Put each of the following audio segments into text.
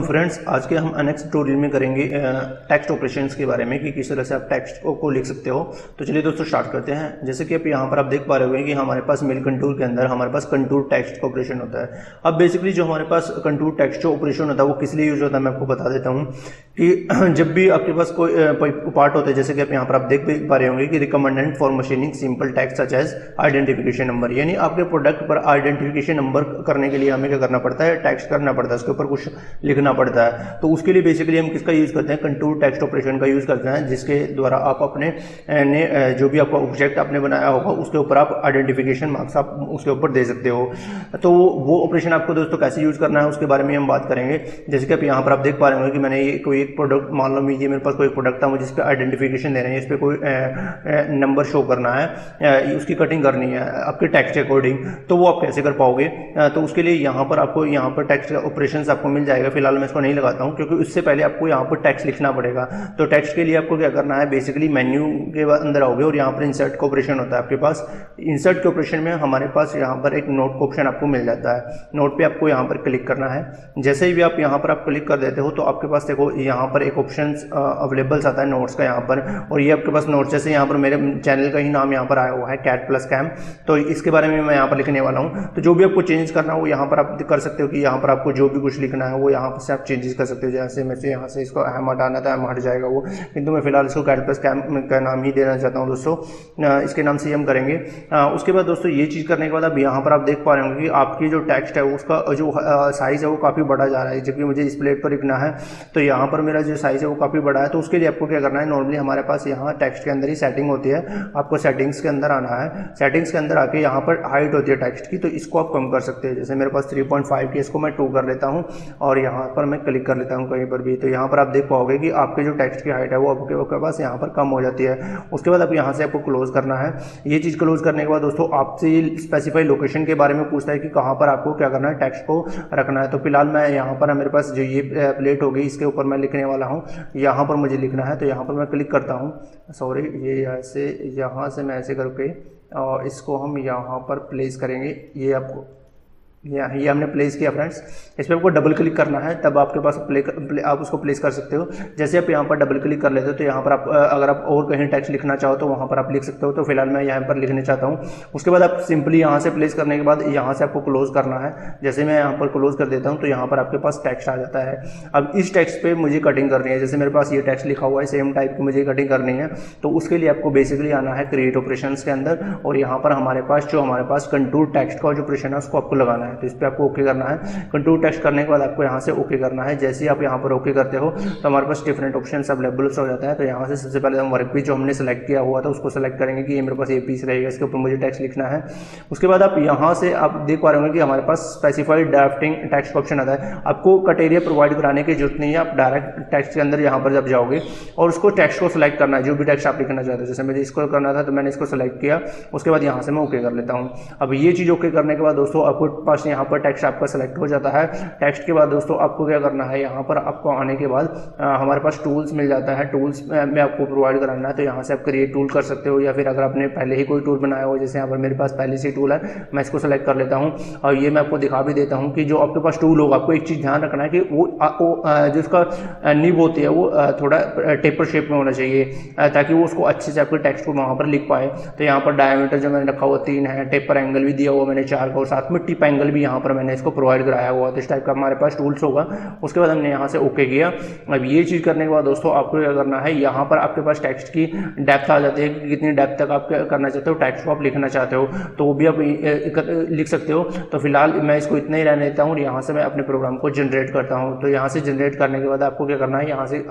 Friends, आज के हम नेक्स्ट ट्यूटोरियल में करेंगे टेक्स्ट ऑपरेशंस के बारे में कि किस तरह से आप टेक्स्ट को लिख सकते हो। तो चलिए दोस्तों स्टार्ट करते हैं। जैसे कि आप यहाँ पर आप देख पा रहे होंगे कि हमारे पास मेल कंटूर के अंदर हमारे पास कंटूर टेक्स्ट का ऑपरेशन होता है। अब बेसिकली जो हमारे पास कंटूर टेक्स्ट जो ऑपरेशन होता है वो किस लिए यूज होता है मैं आपको बता देता हूँ कि जब भी आपके पास कोई पार्ट होता है, जैसे कि आप यहाँ पर आप देख पा रहे होंगे कि recommended for machining simple text such as identification number, यानी आपके प्रोडक्ट पर आइडेंटिफिकेशन नंबर करने के लिए हमें क्या करना पड़ता है, टेक्स्ट करना पड़ता है, उसके ऊपर कुछ लिखना पड़ता है। तो उसके लिए बेसिकली हम किसका यूज करते हैं, कंटूर टेक्स्ट ऑपरेशन का यूज करते हैं, जिसके द्वारा आप अपने जो भी आपका ऑब्जेक्ट आपने बनाया होगा उसके ऊपर आप आइडेंटिफिकेशन मार्क्स आप उसके ऊपर दे सकते हो। तो वो ऑपरेशन आपको दोस्तों कैसे यूज करना है उसके बारे में हम बात करेंगे। जैसे कि आप यहाँ पर आप देख पा रहे होंगे कि मैंने ये कोई एक प्रोडक्ट मान लो मेरे पास कोई प्रोडक्ट था, मुझे इस पर आइडेंटिफिकेशन देना है, इस पर कोई नंबर शो करना है, उसकी कटिंग करनी है आपके टेक्स्ट के अकॉर्डिंग। तो वो आप कैसे कर पाओगे, तो उसके लिए यहाँ पर आपको यहाँ पर टेक्स्ट ऑपरेशन आपको मिल जाएगा। फिलहाल मैं इसको नहीं लगाता हूँ क्योंकि उससे पहले आपको यहाँ पर टेक्स्ट लिखना पड़ेगा। तो टेक्स्ट के लिए आपको क्या करना है, बेसिकली मेन्यू के अंदर आओगे और यहाँ पर इंसर्ट का ऑपरेशन होता है आपके पास। इंसर्ट के ऑपरेशन में हमारे पास यहाँ पर एक नोट का ऑप्शन आपको मिल जाता है। नोट पे आपको यहाँ पर क्लिक करना है। जैसे ही भी आप यहाँ पर आप क्लिक कर देते हो तो आपके पास देखो यहाँ पर एक ऑप्शन अवेलेबल आता है नोट्स का यहाँ पर, और ये आपके पास नोट्स, जैसे यहाँ पर मेरे चैनल का ही नाम यहाँ पर आया हुआ है कैट प्लस कैम, तो इसके बारे में मैं यहाँ पर लिखने वाला हूँ। तो जो भी आपको चेंज करना है वो यहाँ पर आप कर सकते हो कि यहाँ पर आपको जो भी कुछ लिखना है वो यहाँ से आप चेंजेस कर सकते हो। जैसे मैं यहाँ से इसको अहम हटाना था, अहम हट जाएगा वो, किंतु मैं फिलहाल इसको कैट प्लस कैम का नाम ही देना चाहता हूँ दोस्तों, इसके नाम से हम करेंगे। उसके बाद दोस्तों ये चीज़ करने के बाद अब यहाँ पर आप देख पा रहे होंगे कि आपकी जो टेक्स्ट है उसका जो साइज़ है वो काफ़ी बड़ा जा रहा है, जबकि मुझे इस प्लेट पर लिखना है। तो यहाँ पर मेरा जो साइज़ है वो काफ़ी बड़ा है। तो उसके लिए आपको क्या करना है, नॉर्मली हमारे पास यहाँ टेक्स्ट के अंदर ही सेटिंग होती है, आपको सेटिंग्स के अंदर आना है। सेटिंग्स के अंदर आके यहाँ पर हाइट होती है टेक्स्ट की, तो इसको आप कम कर सकते हैं। जैसे मेरे पास 3.5 की, इसको मैं 2 कर लेता हूँ और यहाँ पर मैं क्लिक कर लेता हूँ कहीं पर भी। तो यहाँ पर आप देख पाओगे कि आपके जो टेक्स्ट की हाइट है वो आपके पास यहाँ पर कम हो जाती है। उसके बाद आप यहाँ से आपको क्लोज करना है। ये चीज़ क्लोज करने के बाद दोस्तों आपसे स्पेसिफाई लोकेशन के बारे में पूछता है कि कहाँ पर आपको क्या करना है, टेक्स्ट को रखना है। तो फिलहाल मैं यहाँ पर मेरे पास जो ये प्लेट होगी इसके ऊपर मैं लिखने वाला हूँ, यहाँ पर मुझे लिखना है। तो यहाँ पर मैं क्लिक करता हूँ, सॉरी ये यहाँ से मैं ऐसे करके और इसको हम यहाँ पर प्लेस करेंगे। ये आपको ये हमने प्लेस किया फ्रेंड्स। इस पर आपको डबल क्लिक करना है, तब आपके पास आप उसको प्लेस कर सकते हो। जैसे आप यहाँ पर डबल क्लिक कर लेते हो तो यहाँ पर आप अगर आप और कहीं टेक्स्ट लिखना चाहो तो वहाँ पर आप लिख सकते हो। तो फिलहाल मैं यहाँ पर लिखने चाहता हूँ। उसके बाद आप सिंपली यहाँ से प्लेस करने के बाद यहाँ से आपको क्लोज करना है। जैसे मैं यहाँ पर क्लोज कर देता हूँ तो यहाँ पर आपके पास टेक्स्ट आ जाता है। अब इस टेक्स्ट पे मुझे कटिंग करनी है, जैसे मेरे पास ये टेक्स्ट लिखा हुआ है सेम टाइप की मुझे कटिंग करनी है। तो उसके लिए आपको बेसिकली आना है क्रिएट ऑपरेशंस के अंदर, और यहाँ पर हमारे पास कंटूर टेक्स्ट का जो ऑपरेशन है उसको आपको लगाना है। तो इस पर आपको ओके करना है। कंटूर टेक्स्ट करने के बाद आपको यहाँ से ओके करना है। जैसे ही आप यहाँ पर ओके करते हो तो हमारे पास डिफरेंट ऑप्शंस अवेलेबल हो जाता है। तो यहाँ से सबसे पहले हम वर्क पीस जो हमने सेलेक्ट किया हुआ था उसको सेलेक्ट करेंगे कि ये मेरे पास ये पीस रहेगा, इसके ऊपर मुझे टेक्स्ट लिखना है। उसके बाद आप यहाँ से आप देख पा रहे होंगे कि हमारे पास स्पेसिफाइड ड्राफ्टिंग टेक्स्ट का ऑप्शन आता है। आपको क्राइटेरिया प्रोवाइड कराने की जरूरत नहीं है, आप डायरेक्ट टेक्स्ट के अंदर यहाँ पर जब जाओगे और उसको टेक्स्ट को सिलेक्ट करना है, जो भी टेक्स्ट आप लिखना चाहते हो। जैसे मुझे इसको करना था तो मैंने इसको सेलेक्ट किया, उसके बाद यहाँ से मैं ओके कर लेता हूँ। अब ये चीज़ ओके करने के बाद दोस्तों आपको पास यहाँ पर टेक्स्ट आपका सेलेक्ट हो जाता है। टेक्स्ट के बाद दोस्तों आपको क्या करना है, यहाँ पर आपको आने के बाद हमारे पास टूल्स मिल जाता है। टूल्स में आपको प्रोवाइड कराना है, तो यहाँ से आप क्रिएट टूल कर सकते हो, या फिर अगर आपने पहले ही कोई टूल बनाया हो, जैसे यहाँ पर मेरे पास पहले से टूल है, मैं इसको सेलेक्ट कर लेता हूँ। और ये मैं आपको दिखा भी देता हूँ कि जो आपके पास टूल होगा, आपको एक चीज़ ध्यान रखना है कि वो जो उसका निब होती है वो थोड़ा टेपर शेप में होना चाहिए, ताकि वो उसको अच्छे से आपके टेक्स्ट को वहाँ पर लिख पाए। तो यहाँ पर डायमीटर जो मैंने रखा हुआ 3 है, टेपर एंगल भी दिया हुआ मैंने 4 का, और साथ में टिप एंगल भी यहाँ पर मैंने इसको प्रोवाइड कराया हुआ। तो इस टाइप का हमारे पास टूल्स होगा। उसके बाद हमने यहाँ से ओके किया। अब ये चीज़ करने के बाद दोस्तों आपको क्या करना है, यहाँ पर आपके पास टेक्स्ट की डेप्थ आ जाती है कि कितनी डेप्थ तक आप करना चाहते हो, टेक्स्ट को आप लिखना चाहते हो, तो वो भी आप लिख सकते हो। तो फिलहाल मैं इसको इतना ही रहने देता हूँ और यहाँ से मैं अपने प्रोग्राम को जनरेट करता हूँ। तो यहाँ से जनरेट करने के बाद आपको क्या करना है, यहाँ से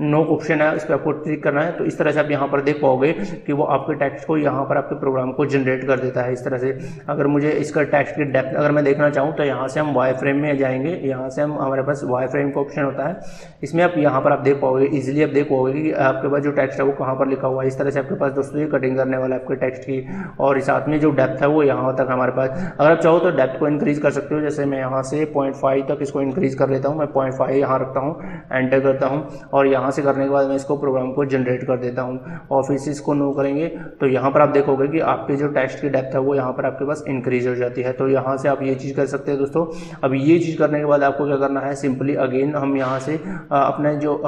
नो ऑप्शन है, इस पर आपको क्लिक करना है। तो इस तरह से आप यहाँ पर देख पाओगे कि वो आपके टेक्स्ट को यहाँ पर आपके प्रोग्राम को जनरेट कर देता है इस तरह से। अगर मुझे इसका टेक्स्ट की डेप्थ अगर मैं देखना चाहूँ तो यहाँ से हम वाई फ्रेम में जाएंगे। यहाँ से हम हमारे पास वाई फ्रेम का ऑप्शन होता है, इसमें आप यहाँ पर आप देख पाओगे, इजीली आप देख पाओगे कि आपके पास जो टेक्स्ट है वो कहाँ पर लिखा हुआ है। इस तरह से आपके पास दोस्तों ये कटिंग करने वाला है आपके टेक्स्ट की, और साथ में जो डेप्थ है वो यहाँ तक हमारे पास। अगर आप चाहो तो डेप्थ को इंक्रीज कर सकते हो। जैसे मैं यहाँ से 0.5 तक इसको इंक्रीज कर लेता हूँ, मैं 0.5 यहाँ रखता हूँ, एंटर करता हूँ, और यहाँ से करने के बाद मैं इसको प्रोग्राम को जनरेट कर देता हूँ। और फिर से इसको नो करेंगे तो यहाँ पर आप देखोगे कि आपके जो टेक्स्ट की डेप्थ है वो यहाँ पर आपके पास इंक्रीज हो जाती है। तो यहाँ से आप ये चीज़ कर सकते हैं दोस्तों। अब ये चीज़ करने के बाद आपको क्या करना है, सिंपली अगेन हम यहाँ से अपने जो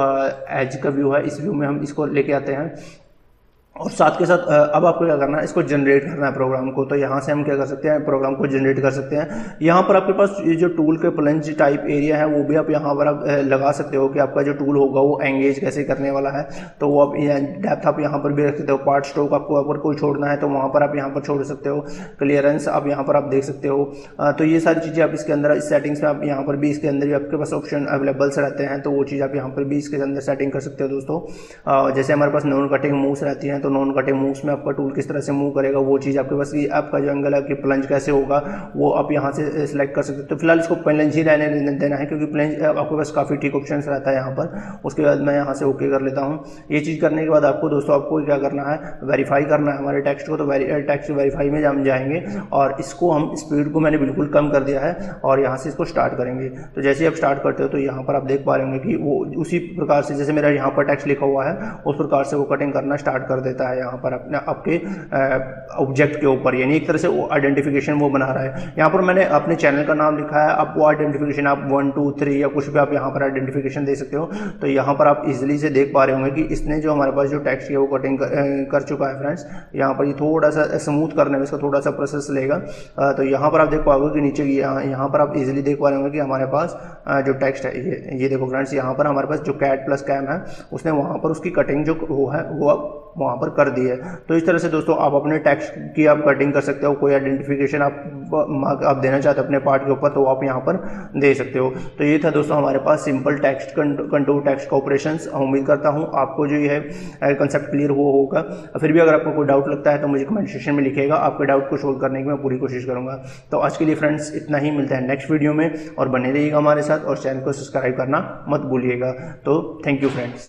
एज का व्यू है, इस व्यू में हम इसको लेके आते हैं और साथ के साथ अब आपको क्या करना है, इसको जनरेट करना है प्रोग्राम को। तो यहाँ से हम क्या कर सकते हैं, प्रोग्राम को जनरेट कर सकते हैं। यहाँ पर आपके पास ये जो टूल के प्लंज टाइप एरिया है वो भी आप यहाँ पर आप लगा सकते हो कि आपका जो टूल होगा वो एंगेज कैसे करने वाला है। तो वो आप डेप्थ आप यहाँ पर भी रख सकते हो। पार्ट स्ट्रोक आपको अगर कोई छोड़ना है तो वहाँ पर आप यहाँ पर छोड़ सकते हो। क्लियरेंस आप यहाँ पर आप देख सकते हो। तो ये सारी चीज़ें आप इसके अंदर, इस सेटिंग्स में आप यहाँ पर भी, इसके अंदर भी आपके पास ऑप्शन अवेलेबल्स रहते हैं। तो वो चीज़ आप यहाँ पर भी इसके अंदर सेटिंग कर सकते हो दोस्तों। जैसे हमारे पास नॉन कटिंग मूव्स रहती हैं, तो नॉन कटिंग मूव्स में आपका टूल किस तरह से मूव करेगा वो चीज़ आपके पास, आपका जो एंगल है कि प्लंज कैसे होगा वो आप यहाँ से सिलेक्ट कर सकते हो। तो फिलहाल इसको प्लंज ही रहने देना है क्योंकि प्लंज आपके पास काफ़ी ठीक ऑप्शन रहता है यहाँ पर। उसके बाद मैं यहाँ से ओके कर लेता हूँ। ये चीज़ करने के बाद आपको दोस्तों आपको क्या करना है, वेरीफाई करना है हमारे टेक्स्ट को। तो टेक्स्ट वेरीफाई में हम जाएंगे और इसको हम स्पीड को मैंने बिल्कुल कम कर दिया है और यहाँ से इसको स्टार्ट करेंगे। तो जैसे आप स्टार्ट करते हो तो यहाँ पर आप देख पा रहे होंगे कि वो उसी प्रकार से जैसे मेरा यहाँ पर टेक्स्ट लिखा हुआ है उस प्रकार से वो कटिंग करना स्टार्ट कर देता है यहाँ पर अपने आपके ऑब्जेक्ट के ऊपर, यानी एक तरह से वो आइडेंटिफिकेशन वो बना रहा है। यहाँ पर मैंने अपने चैनल का नाम लिखा है, आप वो आइडेंटिफिकेशन आप 1 2 3 या कुछ भी आप यहाँ पर आइडेंटिफिकेशन दे सकते हो। तो यहाँ पर आप इजीली से देख पा रहे होंगे कि इसने जो हमारे पास जो टेक्स्ट है वो कटिंग कर चुका है फ्रेंड्स। यहाँ पर ये थोड़ा सा स्मूथ करने में इसका थोड़ा सा प्रोसेस लेगा। तो यहाँ पर आप देख पाओगे कि नीचे यहाँ पर आप इजीली देख पा रहे होंगे कि हमारे पास जो टेक्स्ट है ये देखो फ्रेंड्स, यहाँ पर हमारे पास जो कैट प्लस कैम है उसने वहाँ पर उसकी कटिंग जो वो है वो आप वहाँ पर कर दी है। तो इस तरह से दोस्तों आप अपने टेक्स्ट की आप कटिंग कर सकते हो। कोई आइडेंटिफिकेशन आप देना चाहते हो अपने पार्ट के ऊपर तो आप यहाँ पर दे सकते हो। तो ये था दोस्तों हमारे पास सिंपल टेक्स्ट कंटूर टेक्स्ट का ऑपरेशंस। उम्मीद करता हूँ आपको जो ये है कंसेप्ट क्लियर हुआ होगा। फिर भी अगर आपको कोई डाउट लगता है तो मुझे कमेंट सेक्शन में लिखिएगा, आपके डाउट को सोल्व करने की मैं पूरी कोशिश करूँगा। तो आज के लिए फ्रेंड्स इतना ही, मिलता है नेक्स्ट वीडियो में और बने रहिएगा हमारे साथ और चैनल को सब्सक्राइब करना मत भूलिएगा। तो थैंक यू फ्रेंड्स।